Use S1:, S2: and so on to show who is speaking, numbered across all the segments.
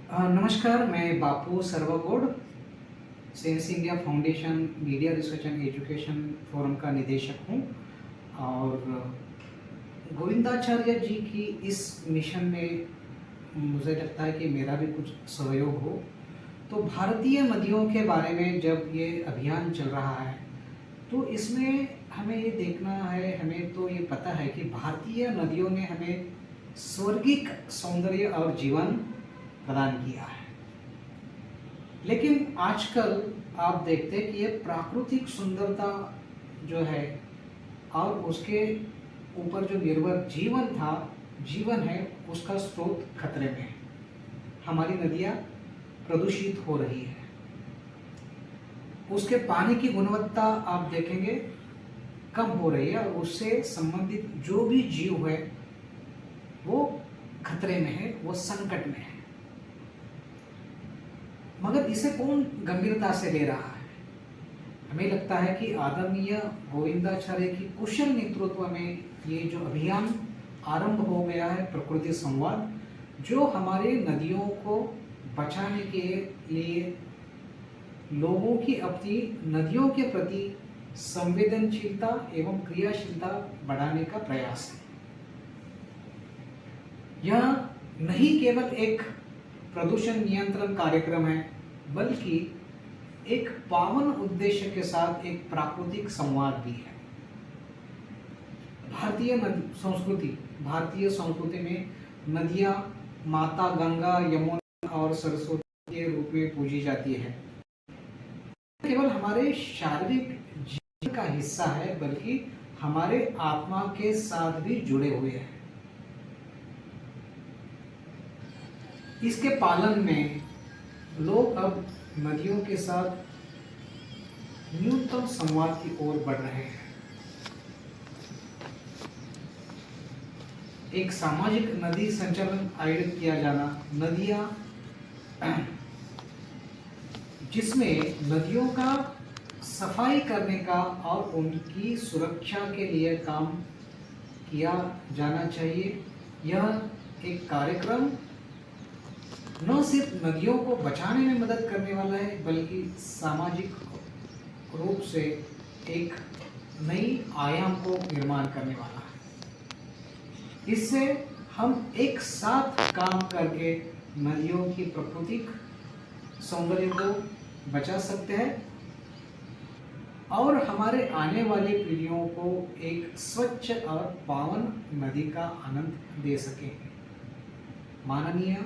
S1: नमस्कार, मैं Bapu Sarvagaud, sense India foundation media research and education forum का निदेशक हूँ। और गोविंदाचार्य जी की इस मिशन में मुझे लगता है कि मेरा भी कुछ सहयोग हो। तो भारतीय नदियों के बारे में जब ये अभियान चल रहा है तो इसमें हमें ये देखना है, हमें तो ये पता है कि भारतीय नदियों ने हमें स्वर्गिक सौंदर्य और जीवन प्रदान किया है। लेकिन आजकल आप देखते हैं कि ये प्राकृतिक सुंदरता जो है और उसके ऊपर जो निर्भर जीवन है, उसका स्रोत खतरे में है। हमारी नदियाँ प्रदूषित हो रही है, उसके पानी की गुणवत्ता आप देखेंगे कम हो रही है और उससे संबंधित जो भी जीव है वो खतरे में है, वो संकट में है। मगर इसे कौन गंभीरता से ले रहा है? हमें लगता है कि आदरणीय गोविंदाचार्य की कुशल नेतृत्व में ये जो अभियान आरंभ हो गया है, प्रकृति संवाद, जो हमारे नदियों को बचाने के लिए लोगों की अपनी नदियों के प्रति संवेदनशीलता एवं क्रियाशीलता बढ़ाने का प्रयास है। यह नहीं केवल एक प्रदूषण नियंत्रण कार्यक्रम है, बल्कि एक पावन उद्देश्य के साथ एक प्राकृतिक संवाद भी है। भारतीय संस्कृति में नदियां माता गंगा, यमुना और सरस्वती के रूप में पूजी जाती है। केवल हमारे शारीरिक जीवन का हिस्सा है, बल्कि हमारे आत्मा के साथ भी जुड़े हुए हैं। इसके पालन में लोग अब नदियों के साथ न्यूनतम संवाद की ओर बढ़ रहे हैं। एक सामाजिक नदी संचालन आयोजित किया जाना, नदियां जिसमें नदियों का सफाई करने का और उनकी सुरक्षा के लिए काम किया जाना चाहिए। यह एक कार्यक्रम न सिर्फ नदियों को बचाने में मदद करने वाला है, बल्कि सामाजिक रूप से एक नई आयाम को निर्माण करने वाला है। इससे हम एक साथ काम करके नदियों की प्राकृतिक सौंदर्य को बचा सकते हैं और हमारे आने वाली पीढ़ियों को एक स्वच्छ और पावन नदी का आनंद दे सकेंगे। माननीय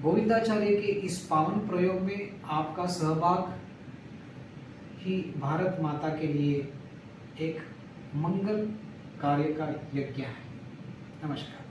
S1: गोविंदाचार्य के इस पावन प्रयोग में आपका सहभाग ही भारत माता के लिए एक मंगल कार्य का यज्ञ है। नमस्कार।